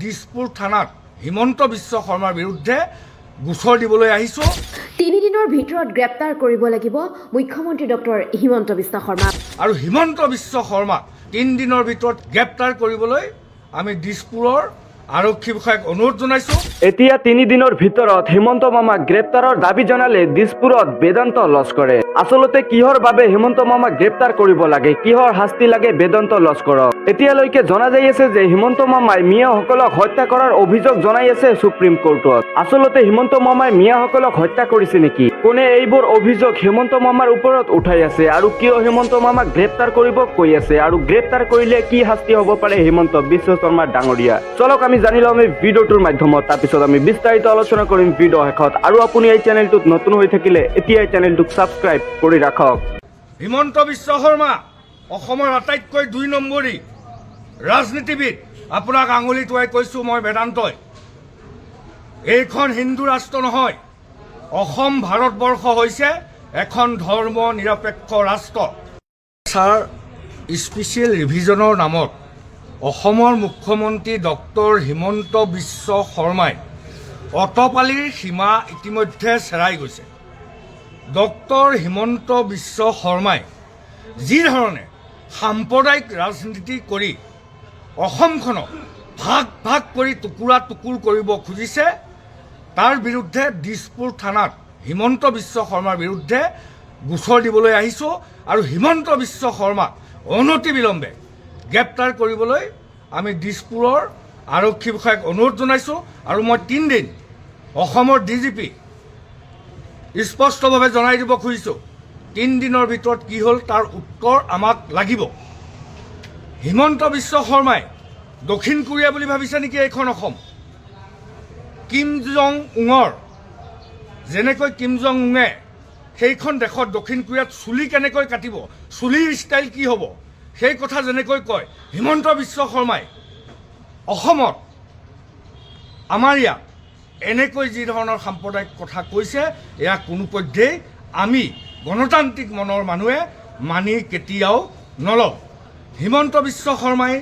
দিছপুৰ থানাত হিমন্ত বিশ্ব শৰ্মাৰ বিৰুদ্ধে গোচৰ দিবলৈ আহিছো। 3 দিনৰ ভিতৰত গ্ৰেপ্তাৰ কৰিব লাগিব মুখ্যমন্ত্ৰী ডক্টৰ হিমন্ত বিশ্ব শৰ্মা। আৰু হিমন্ত বিশ্ব শৰ্মা 3 দিনৰ ভিতৰত গ্ৰেপ্তাৰ কৰিবলৈ আমি দিছপুৰৰ আৰক্ষী বিষয়াক অনুৰোধ জনাইছো। এতিয়া 3 দিনৰ ভিতৰত হিমন্ত মামাক গ্ৰেপ্তাৰৰ দাবী জনালে দিছপুৰত বেদান্ত লস্কৰে। আচলতে কিহৰ বাবে হিমন্ত মামাক গ্ৰেপ্তাৰ কৰিব লাগে, কিহৰ শাস্তি লাগে বেদান্ত লস্কৰক? এতিয়ালৈকে জনা যাই আছে যে হিমন্ত মামাই মিয়াসকলক হত্যা কৰাৰ অভিযোগ জনাই আছে সুপ্ৰিম কোৰ্টত। আচলতে হিমন্ত মামাই মিয়াসকলক হত্যা কৰিছে নেকি? কোনে এইবোৰ অভিযোগ হিমন্ত মামাৰ ওপৰত উঠাই আছে আৰু কিয় হিমন্ত মামাক গ্ৰেপ্তাৰ কৰিব কৈ আছে আৰু গ্ৰেপ্তাৰ কৰিলে কি শাস্তি হ'ব পাৰে হিমন্ত বিশ্ব শৰ্মাৰ ডাঙৰীয়া? চলক আমি জানি লম এই ভিডিঅ'টোৰ মাধ্যমত, তাৰপিছত আমি বিস্তাৰিত আলোচনা কৰিম ভিডিঅ' শেষত। আৰু আপুনি এই চেনেলটোত নতুন হৈ থাকিলে এতিয়া এই চেনেলটোক ছাবস্ক্ৰাইব কৰি ৰাখক। হিমন্ত বিশ্ব শৰ্মা অসমৰ আটাইতকৈ 2 নম্বৰী ৰাজনীতিবিদ। আপোনাক আঙুলি টুৱাই কৈছো মই বেদান্তই। এইখন হিন্দু ৰাষ্ট্ৰ নহয়, অসম ভাৰতবৰ্ষ হৈছে এখন ধৰ্ম নিৰপেক্ষ ৰাষ্ট্ৰ। ছাৰ স্পেচিয়েল ৰিভিজনৰ নামত অসমৰ মুখ্যমন্ত্ৰী ডক্টৰ হিমন্ত বিশ্ব শৰ্মাই অটপালিৰ সীমা ইতিমধ্যে চেৰাই গৈছে। ডক্টৰ হিমন্ত বিশ্ব শৰ্মাই যি ধৰণে সাম্প্ৰদায়িক ৰাজনীতি কৰি অসমখনক ভাগ ভাগ কৰি টুকুৰা টুকুৰ কৰিব খুজিছে, তাৰ বিৰুদ্ধে দিছপুৰ থানাত হিমন্ত বিশ্ব শৰ্মাৰ বিৰুদ্ধে গোচৰ দিবলৈ আহিছো। আৰু হিমন্ত বিশ্ব শৰ্মাক অনতিবিলম্বে গ্ৰেপ্তাৰ কৰিবলৈ আমি দিছপুৰৰ আৰক্ষী বিষয়াক অনুৰোধ জনাইছো। আৰু মই 3 দিন অসমৰ DGP স্পষ্টভাৱে জনাই দিব খুজিছো, 3 দিনৰ ভিতৰত কি হ'ল তাৰ উত্তৰ আমাক লাগিব। হিমন্ত বিশ্ব শৰ্মাই দক্ষিণ কোৰিয়া বুলি ভাবিছে নেকি এইখন অসম? কিম জং উঙৰ যেনেকৈ কিম জং উঙে সেইখন দেশত দক্ষিণ কোৰিয়াত চুলি কেনেকৈ কাটিব, চুলিৰ ষ্টাইল কি হ'ব, সেই কথা যেনেকৈ কয় হিমন্ত বিশ্ব শৰ্মাই অসমত আমাৰ ইয়াত এনেকৈ যি ধৰণৰ সাম্প্ৰদায়িক কথা কৈছে, এয়া কোনোপধ্যেই আমি গণতান্ত্ৰিক মনৰ মানুহে মানি কেতিয়াও নলওঁ। হিমন্ত বিশ্ব শৰ্মাই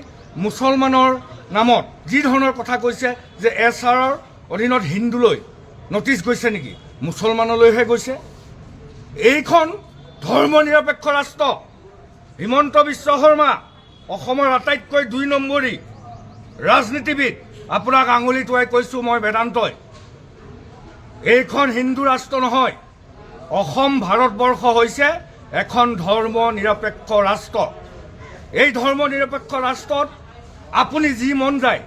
মুছলমানৰ নামত যি ধৰণৰ কথা কৈছে যে SRৰ অধীনত হিন্দুলৈ নটিচ গৈছে নেকি? মুছলমানলৈহে গৈছে। এইখন ধৰ্ম নিৰপেক্ষ ৰাষ্ট্ৰ। হিমন্ত বিশ্ব শৰ্মা অসমৰ আটাইতকৈ 2 নম্বৰী ৰাজনীতিবিদ। আপোনাক আঙুলি টুৱাই কৈছো মই বেদান্তই। এইখন হিন্দু ৰাষ্ট্ৰ নহয়, অসম ভাৰতবৰ্ষ হৈছে এখন ধৰ্ম নিৰপেক্ষ ৰাষ্ট্ৰ। এই ধৰ্ম নিৰপেক্ষ ৰাষ্ট্ৰত আপুনি যি মন যায়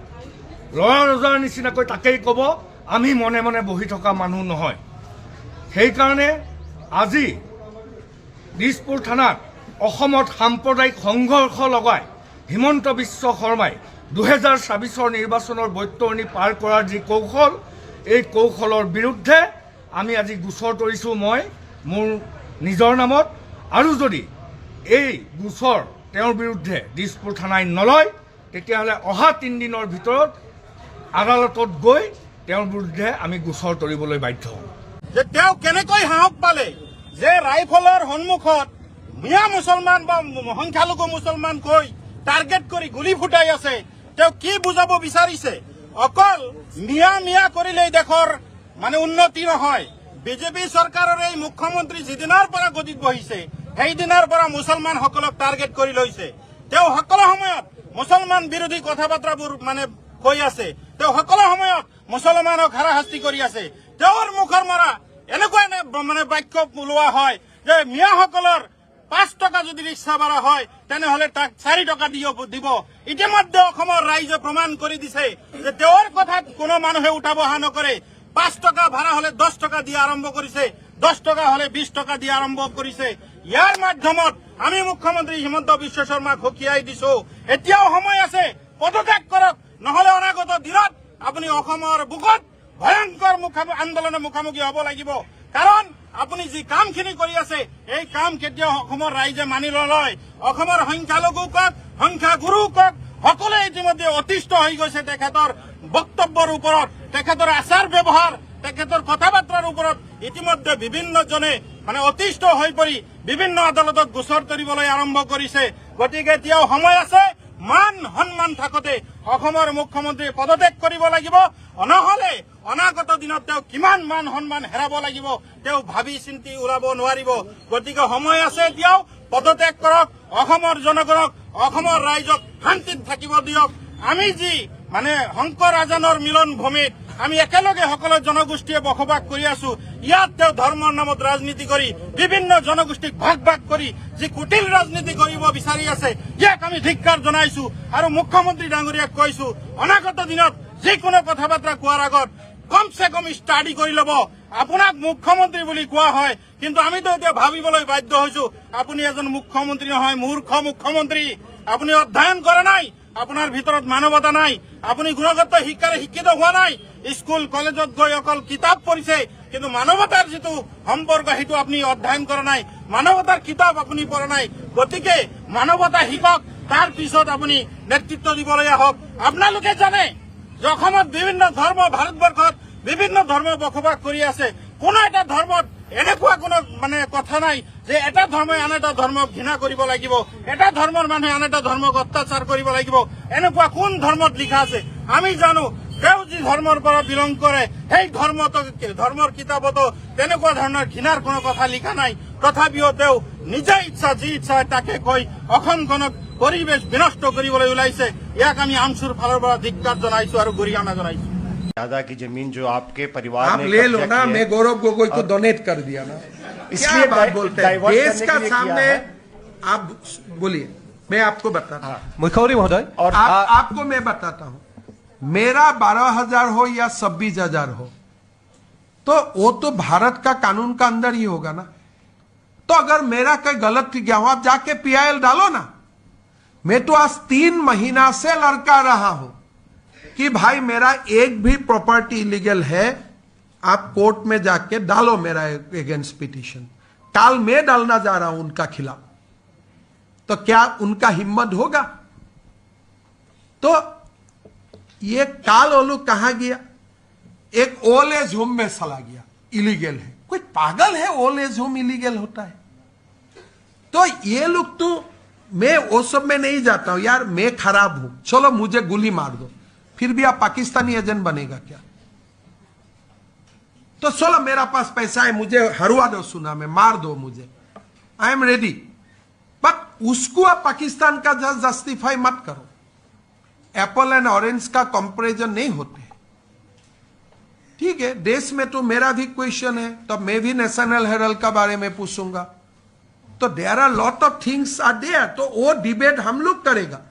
ল'ৰা ৰজাৰ নিচিনাকৈ তাকেই ক'ব। আমি মনে মনে বহি থকা মানুহ নহয়। সেইকাৰণে আজি দিছপুৰ থানাত অসমত সাম্প্ৰদায়িক সংঘৰ্ষ লগাই হিমন্ত বিশ্ব শৰ্মাই 2024 নিৰ্বাচনৰ বৈতৰণি পাৰ কৰাৰ যি কৌশল, এই কৌশলৰ বিৰুদ্ধে আমি আজি গোচৰ তৰিছোঁ মই মোৰ নিজৰ নামত। আৰু যদি এই গোচৰ তেওঁৰ বিৰুদ্ধে দিছপুৰ থানাই নলয়, তেতিয়াহ'লে অহা 3 দিনৰ ভিতৰত আদালতত গৈ তেওঁৰ বিৰুদ্ধে আমি গোচৰ তৰিবলৈ বাধ্য হ'ম। যে তেওঁ কেনেকৈ সাহস পালে যে ৰাইফলৰ সন্মুখত মিয়া মুছলমান বা সংখ্যালঘু মুছলমান কৈ টাৰ্গেট কৰি গুলী ফুটাই আছে? তেওঁ কি বুজাব বিচাৰিছে? অকল মিয়া মিয়া কৰিলেই দেশৰ মানে উন্নতি নহয়। বিজেপি চৰকাৰৰ এই মুখ্যমন্ত্ৰী যিদিনাৰ পৰা গদিত বহিছে সেইদিনাৰ পৰা মুছলমানসকলক টাৰ্গেট কৰি লৈছে। তেওঁ সকলো সময়ত মুছলমান বিৰোধী কথা বাৰ্তাবোৰ মানে কৈ আছে। তেওঁ সকলো সময়ত মুছলমানক হাৰাশাস্তি কৰি আছে। তেওঁৰ মুখৰ মৰা এনেকুৱা মানে বাক্য ওলোৱা হয় যে মিয়াসকলৰ 5 টকা যদি ৰিক্সা ভাড়া হয় তেনেহলে তাক 4 টকা দিব। ইতিমধ্যে অসমৰ ৰাইজে প্ৰমাণ কৰি দিছে যে তেওঁৰ কথাত কোনো মানুহে উঠা বহা নকৰে। 5 টকা ভাড়া হলে 10 টকা দিয়া আৰম্ভ কৰিছে, 10 টকা হলে 20 টকা দিয়া আৰম্ভ কৰিছে। ইয়াৰ মাধ্যমত আমি মুখ্যমন্ত্ৰী হিমন্ত বিশ্ব শৰ্মাক সকীয়াই দিছো, এতিয়াও সময় আছে, পদত্যাগ কৰক, নহলে অনাগত দিনত আপুনি অসমৰ বুকত ভয়ংকৰ আন্দোলনৰ মুখামুখি হ'ব লাগিব। কাৰণ আপুনি যি কামখিনি কৰি আছে এই কাম কেতিয়াও অসমৰ ৰাইজে মানি নলয়। অসমৰ সংখ্যালঘু কওক, সংখ্যাগুৰু কওক, সকলোৱে ইতিমধ্যে অতিষ্ঠ হৈ গৈছে তেখেতৰ বক্তব্যৰ ওপৰত, তেখেতৰ আচাৰ ব্যৱহাৰ, তেখেতৰ কথা বাৰ্তাৰ ওপৰত ইতিমধ্যে বিভিন্নজনে মানে অতিষ্ঠ হৈ পৰি বিভিন্ন আদালতত গোচৰ তৰিবলৈ আৰম্ভ কৰিছে। গতিকে এতিয়াও সময় আছে, মান সন্মান থাকোতে অসমৰ মুখ্যমন্ত্ৰীয়ে পদত্যাগ কৰিব লাগিব নহলে অনাগত দিনত তেওঁ কিমান মান সন্মান হেৰাব লাগিব তেওঁ ভাবি চিন্তি ওলাব নোৱাৰিব গতিকে সময় আছে এতিয়াও পদত্যাগ কৰক অসমৰ জনগণক অসমৰ ৰাইজক শান্তিত থাকিব দিয়ক আমি যি মানে শংকৰ আজানৰ মিলন ভূমিত আমি একেলগে সকলো জনগোষ্ঠীয়ে বসবাস কৰি আছো ইয়াত তেওঁ ধৰ্মৰ নামত ৰাজনীতি কৰি বিভিন্ন জনগোষ্ঠীক ভাগ ভাগ কৰি যি কুটিল ৰাজনীতি কৰিব বিচাৰি আছে ইয়াক আমি ধিক্কাৰ জনাইছো আৰু মুখ্যমন্ত্ৰী ডাঙৰীয়াক কৈছো অনাগত দিনত যিকোনো কথা বাৰ্তা কোৱাৰ আগত কমসে কম ষ্টাডি কৰি ল'ব আপোনাক মুখ্যমন্ত্ৰী বুলি কোৱা হয় কিন্তু আমিতো এতিয়া ভাবিবলৈ বাধ্য হৈছো আপুনি এজন মুখ্যমন্ত্ৰী নহয় মূৰ্খ মুখ্যমন্ত্ৰী আপুনি অধ্যয়ন কৰা নাই আপোনাৰ ভিতৰত মানৱতা নাই আপুনি গুণগত শিক্ষাৰে শিক্ষিত হোৱা নাই স্কুল কলেজত গৈ অকল কিতাপ পঢ়িছে কিন্তু মানৱতাৰ যিটো সম্পৰ্ক সেইটো আপুনি অধ্যয়ন কৰা নাই মানৱতাৰ কিতাপ আপুনি পঢ়া নাই গতিকে মানৱতা শিকক তাৰ পিছত আপুনি নেতৃত্ব দিবলৈ আহক আপোনালোকে জানে যে অসমত বিভিন্ন ধৰ্ম ভাৰতবৰ্ষত বিভিন্ন ধৰ্ম বসবাস কৰি আছে কোনো এটা ধৰ্মত এনেকুৱা কোনো মানে কথা নাই যে এটা ধৰ্মই আন এটা ধৰ্মক ঘৃণা কৰিব লাগিব এটা ধৰ্মৰ মানুহে আন এটা ধৰ্মক অত্যাচাৰ কৰিব লাগিব এনেকুৱা কোন ধৰ্মত লিখা আছে আমি জানো তেওঁ যি ধৰ্মৰ পৰা বিলং কৰে সেই ধৰ্মৰ কিতাপতো তেনেকুৱা ধৰণৰ ঘৃণাৰ কোনো কথা লিখা নাই তথাপিও তেওঁ নিজে ইচ্ছা যি ইচ্ছা তাকে কৈ অসমখনক পৰিৱেশ বিনষ্ট কৰিবলৈ ওলাইছে ইয়াক আমি আমচুৰ ফালৰ পৰা ধিক্কাৰ জনাইছো আৰু গৰিহণা জনাইছো ज्यादा की जमीन जो आपके परिवार आप ने ले लो कब्जा ना की है, मैं गौरव गोगोई को डोनेट कर दिया ना इसलिए क्या बात बोलते हैं डाइवर्ट देश करने का के लिए किया सामने है। आप बोलिए मैं आपको बताता हूं मुख्यमंत्री महोदय और आपको मैं बताता हूं मेरा 12,000 हो या 26,000 हो तो वो तो भारत का कानून का अंदर ही होगा ना तो अगर मेरा कोई गलत गया हो आप जाके PIL डालो ना मैं तो आज 3 महीना से लड़का रहा हूं कि भाई मेरा एक भी प्रॉपर्टी इलीगल है आप कोर्ट में जाके डालो मेरा अगेंस्ट पिटीशन काल मैं डालना जा रहा हूं उनका खिलाफ तो क्या उनका हिम्मत होगा तो ये काल ओलू कहां गया एक ओल्ड एज होम में चला गया इलीगल है कोई पागल है ओल्ड एज होम इलीगल होता है तो ये लोग तो मैं वो सब में नहीं जाता हूं यार मैं खराब हूं चलो मुझे गोली मार दो फिर भी आप पाकिस्तानी एजेंट बनेगा क्या तो चलो मेरा पास पैसा है मुझे हरवा दो सुना में मार दो मुझे आई एम रेडी बट उसको आप पाकिस्तान का जस्टिफाई मत करो एप्पल एंड ऑरेंज का कंपैरिजन नहीं होते ठीक है देश में तो मेरा भी क्वेश्चन है तो मैं भी नेशनल हेरल्ड का बारे में पूछूंगा तो there are lot of things are there तो वो डिबेट हम लोग करेगा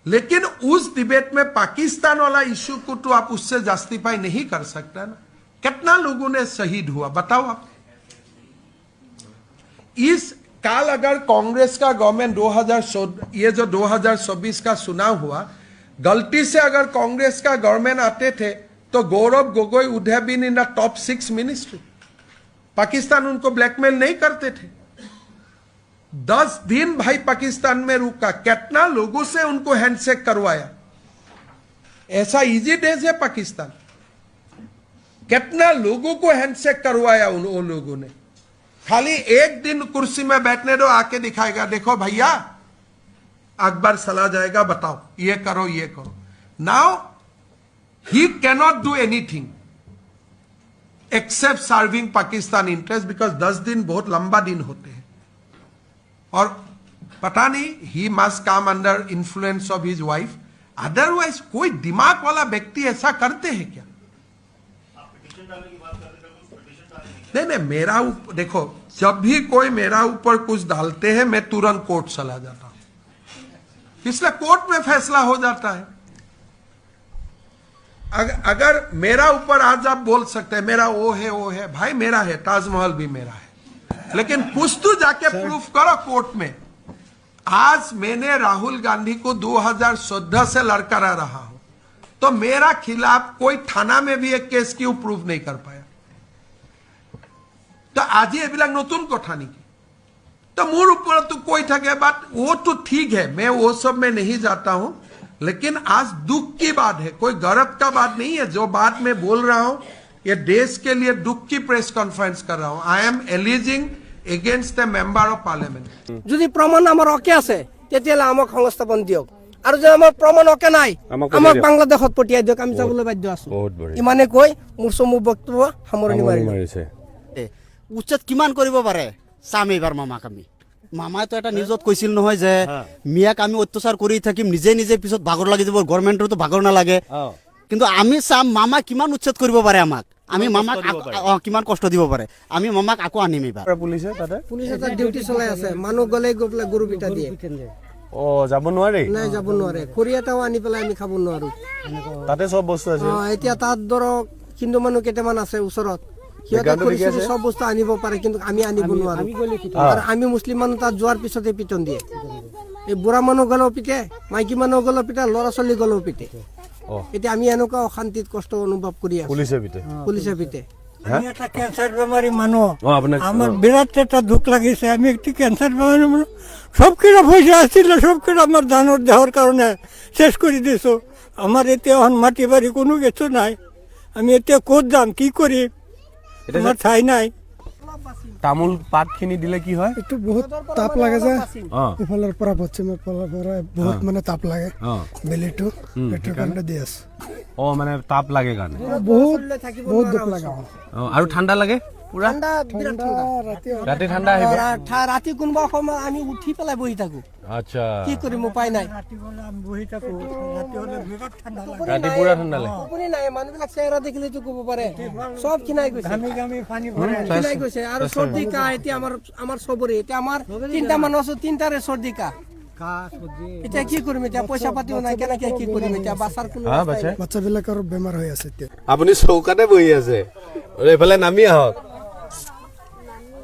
लेकिन उस डिबेट में पाकिस्तान वाला इश्यू को तो आप उससे जस्टिफाई नहीं कर सकते ना कितना लोगों ने शहीद हुआ बताओ आप इस काल अगर कांग्रेस का गवर्नमेंट 2014 ये जो 2024 का चुनाव हुआ गलती से अगर कांग्रेस का गवर्नमेंट आते थे तो Gaurav Gogoi would have been in the top 6 ministry Pakistan उनको ब्लैकमेल नहीं करते थे 10 दिन भाई पाकिस्तान में रुका कितना लोगों से उनको हैंडशेक करवाया ऐसा इजी डेज है पाकिस्तान कितना लोगों को हैंडशेक करवाया उन लोगों ने खाली एक दिन कुर्सी में बैठने दो आके दिखाएगा देखो भैया अकबर चला जाएगा बताओ ये करो now he cannot do anything accept serving Pakistan interest because 10 दिन बहुत लंबा दिन होते हैं और पता नहीं he must come under influence of his wife otherwise कोई दिमाग वाला व्यक्ति ऐसा करते हैं क्या नहीं मेरा देखो जब भी कोई मेरा ऊपर कुछ डालते हैं मैं तुरंत कोर्ट चला जाता हूं इसलिए कोर्ट में फैसला हो जाता है अगर मेरा ऊपर आज आप बोल सकते हैं मेरा वो है भाई मेरा है ताजमहल भी मेरा है लेकिन कुछ तो जाके प्रूफ करो कोर्ट में आज मैंने राहुल गांधी को 2014 से लड़का रहा हूं तो मेरा खिलाफ कोई थाना में भी एक केस क्यों प्रूफ नहीं कर पाया तो आज ये नतून कथा नहीं तो मोर ऊपर तो कोई थके बात वो तो ठीक है मैं वो सब में नहीं जाता हूं लेकिन आज दुख की बात है कोई गर्व का बात नहीं है जो बात मैं बोल रहा हूं ये देश के लिए दुख की प्रेस कॉन्फ्रेंस कर रहा हूं I am aliasing against the member of parliament যদি প্রমাণ আমার অকে আছে তেতিয়ালে আমাক সংস্থাপন দিয়ক আৰু যে আমাৰ প্ৰমাণ অকে নাই আমাক পঠিয়াই আমাক দিয়ক। বাংলাদেশত পঠিয়াই দিয়ক আমি যাবলৈ বাধ্য আছো বহুত বঢ়িয়া ইমানে কৈ মোৰ চমু বক্তব্য সামৰণি মাৰিলোঁ মাৰিছে উচ্ছেদ কিমান কৰিব পাৰে চাম এইবাৰ মামাক আমি মামাইতো এটা নিউজত কৈছিল নহয় যে মিয়াক আমি অত্যাচাৰ কৰি থাকিম নিজে নিজে পিছত ভাগৰ লাগি যাব গভৰ্ণমেণ্টৰতো ভাগৰ নালাগে কিন্তু আমি চাম মামা কিমান উচ্ছেদ কৰিব পাৰে আমাক আমি মামাক কিমান কষ্ট দিব পাৰে আমি মামাক আকৌ আনিম এইবাৰ পুলিচে তাতে পুলিচ এটা ডিউটি চলাই আছে মানুহ গ'লে গৈ পেলাই গৰু পিঠা দিয়ে যাব নোৱাৰি নাই যাব নোৱাৰে খৰি এটাও আনি পেলাই আমি খাব নোৱাৰো তাতে চব বস্তু আছে এতিয়া তাত ধৰক হিন্দু মানুহ কেইটামান আছে ওচৰত সিহঁতে খৰি চৰি চব বস্তু আনিব পাৰে কিন্তু আমি আনিব নোৱাৰো আৰু আমি মুছলিম মানুহ তাত যোৱাৰ পিছতে পিটন দিয়ে এই বুঢ়া মানুহ গ'লেও পিটে মাইকী মানুহ গ'লেও পিটে ল'ৰা ছোৱালী গ'লেও পিটে এতিয়া আমি এনেকুৱা অশান্তিত কষ্ট অনুভৱ কৰি আছো পুলিচে পিটে আমি এটা ক্যান্সার বেমারি মানুষ আপোনাক আমার বিরাট একটা দুঃখ লাগিছে আমি একটি ক্যান্সার বেমারি মানুষ সব কিনা পয়সা আসছিল সব কিনা আমার ধানের দেওয়ার কারণে শেষ করে দিছো আমার এতে এখন মাটি বাড়ি কোনো কিছু নাই আমি এতে ক'ত যাম কি করি আমার ঠাই নাই তামোল পাত খিনি দিলে কি হয় একটু বহুত তাপ লাগে যে ইফালৰ পৰা পশ্চিমৰ ফালৰ পৰা বহুত মানে তাপ লাগে বেলিটো পেটৰ কাৰণে দি আছে মানে তাপ লাগে কাৰণে বহুত বহুত দুখ লাগে আৰু ঠাণ্ডা লাগে পুৰা ঠাণ্ডা বিৰাট ঠাণ্ডা ৰাতি ঠাণ্ডা আহিব ৰাতি কোনোবা সময় আমি উঠি পেলাই বহি থাকো আচ্ছা কি কৰিম উপায় নাই ৰাতি হ'লে আমি বহি থাকো ৰাতি হ'লে বিৰাট ঠাণ্ডা লাগে ৰাতি পুৰা ঠাণ্ডা লাগে আপুনি নাই মানুহবিলাক চেহেৰা দেখিলেতো ক'ব পাৰে চব খিনাই গৈছে ঘামি ঘামি পানী ভৰে খিনাই গৈছে আৰু চৰ্দি কাহ এতিয়া আমাৰ চবৰে এতিয়া আমাৰ 3টা মানুহ আছো 3টাৰে চৰ্দি কাহ এতিয়া কি কৰিম এতিয়া পইচা পাতিও নাই কেনেকে কি কৰিম এতিয়া বাছাৰ কোনো বাচ্চাবিলাকৰ বেমাৰ হৈ আছে এতিয়া আপুনি চৌকাতে বহি আছে এইফালে নামি আহক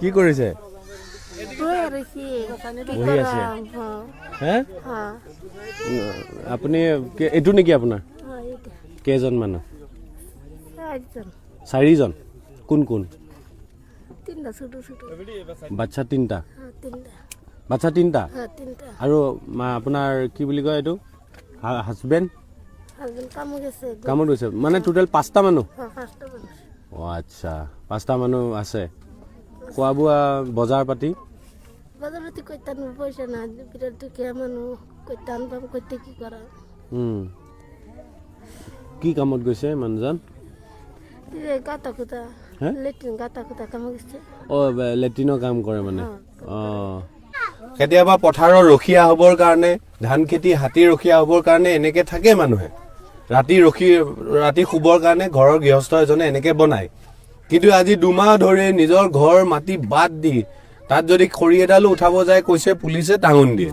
কি কৰিছে বহি আছে হে আপুনি এইটো নেকি আপোনাৰ কেইজন মানুহ 4জন কোন কোন বাচ্চা 3টা বাচ্চা 3টা আৰু আপোনাৰ কি বুলি কয় এইটো হাজবেণ্ড কামত গৈছে মানে টোটেল 5টা মানুহ আচ্ছা 5টা মানুহ আছে খোৱা বোৱা বজাৰ পাতি পইচা নাই বিৰাট দুখীয়া মানুহ কৈতান পাম কৈতে কি কৰা কি কামত গৈছে মানুহজন গাতা খুটা লেট্ৰিন গাতা খুটা কাম গৈছে লেট্ৰিনৰ কাম কৰে মানে কেতিয়াবা পথাৰৰ ৰখীয়া হ'বৰ কাৰণে ধান খেতি হাতী ৰখীয়া হ'বৰ কাৰণে এনেকে থাকে মানুহে ৰাতি শুবৰ কাৰণে ঘৰৰ গৃহস্থ এজনে এনেকে বনায় কিন্তু আজি 2 মাহ ধৰি নিজৰ ঘৰ মাটি বাদ দি তাত যদি খৰি এডালো উঠাব যায় কৈছে পুলিচে টাঙন দিয়ে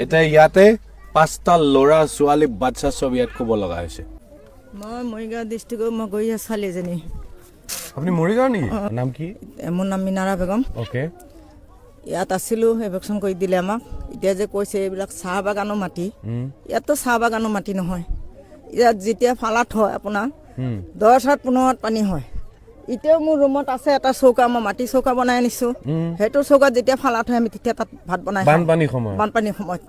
এতিয়া ইয়াতে 5টা ল'ৰা ছোৱালী বাচ্চা সব ইয়াত ক'ব লগা হৈছে মই মৰিগাঁও ডিষ্ট্ৰিক্টৰ মই গৈ আছো ছোৱালীজনী আপুনি মৰিগাঁও নেকি নাম কি মোৰ নাম মিনাৰা বেগম ওকে ইয়াত আছিলোঁ এভেকশ্যন কৰি দিলে আমাক এতিয়া যে কৈছে এইবিলাক চাহ বাগানৰ মাটি ইয়াততো চাহ বাগানৰ মাটি নহয় ইয়াত যেতিয়া ফালাত হয় আপোনাৰ 10-15 পানী হয় এতিয়াও মোৰ ৰুমত আছে এটা চৌকা মই মাটি চৌকা বনাই আনিছোঁ সেইটো চৌকাত যেতিয়া ফালাত হয় আমি তেতিয়া তাত ভাত বনাই বানপানীৰ সময়ত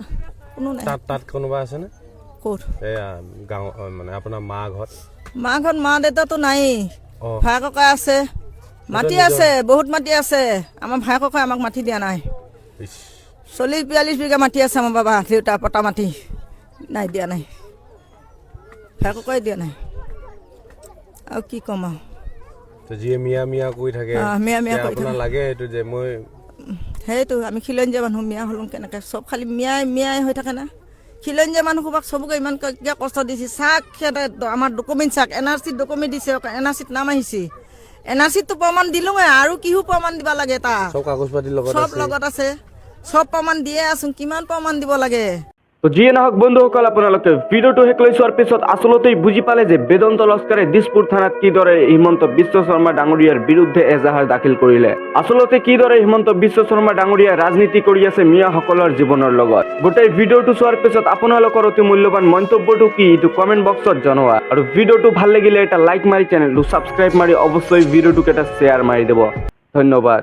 কোনো নাই তাত কোনোবা আছেনে ক'ত গাঁও মানে আপোনাৰ মা ঘৰত মা দেউতাতো নাই ভাই ককাই আছে মাটি আছে বহুত মাটি আছে আমাৰ ভাই ককাই আমাক মাটি দিয়া নাই 40-42 বিঘা মাটি আছে আমাৰ বাবা দেউতা পটা মাটি নাই দিয়া নাই ভাই ককাই দিয়া নাই আৰু কি ক'ম আৰু যিয়ে মিয়া মিয়া কৈ থাকে আপোনাৰ লাগে এইটো যে মই সেইটো আমি খিলঞ্জীয়া মানুহ মিয়া হ'লো কেনেকৈ চব খালি মিয়াই হৈ থাকে না খিলঞ্জীয়া মানুহসোপাক চবকে ইমান কষ্ট দিছে চাক আমাৰ ডকুমেণ্ট চাক NRC ডকুমেণ্ট দিছে NRCত নাম আহিছে NRCতো প্ৰমাণ দিলোঁৱে আৰু কিহো প্ৰমাণ দিব লাগে তাৰ চব কাগজ পাতি চব লগত আছে চব প্ৰমাণ দিয়ে আছো কিমান প্ৰমাণ দিব লাগে তো যিয়ে নহওক বন্ধুসকল আপোনালোকে ভিডিঅ'টো শেষ লৈ চোৱাৰ পিছত আচলতেই বুজি পালে যে বেদান্ত লস্কৰে দিছপুৰ থানাত কিদৰে হিমন্ত বিশ্ব শৰ্মা ডাঙৰীয়াৰ বিৰুদ্ধে এজাহাৰ দাখিল কৰিলে আচলতে কিদৰে হিমন্ত বিশ্ব শৰ্মা ডাঙৰীয়াই ৰাজনীতি কৰি আছে মিয়াসকলৰ জীৱনৰ লগত গোটেই ভিডিঅ'টো চোৱাৰ পিছত আপোনালোকৰ অতি মূল্যৱান মন্তব্যটো কি এইটো কমেণ্ট বক্সত জনোৱা আৰু ভিডিঅ'টো ভাল লাগিলে এটা লাইক মাৰি চেনেলটো ছাবস্ক্ৰাইব মাৰি অৱশ্যই ভিডিঅ'টোক এটা শ্বেয়াৰ মাৰি দিব ধন্যবাদ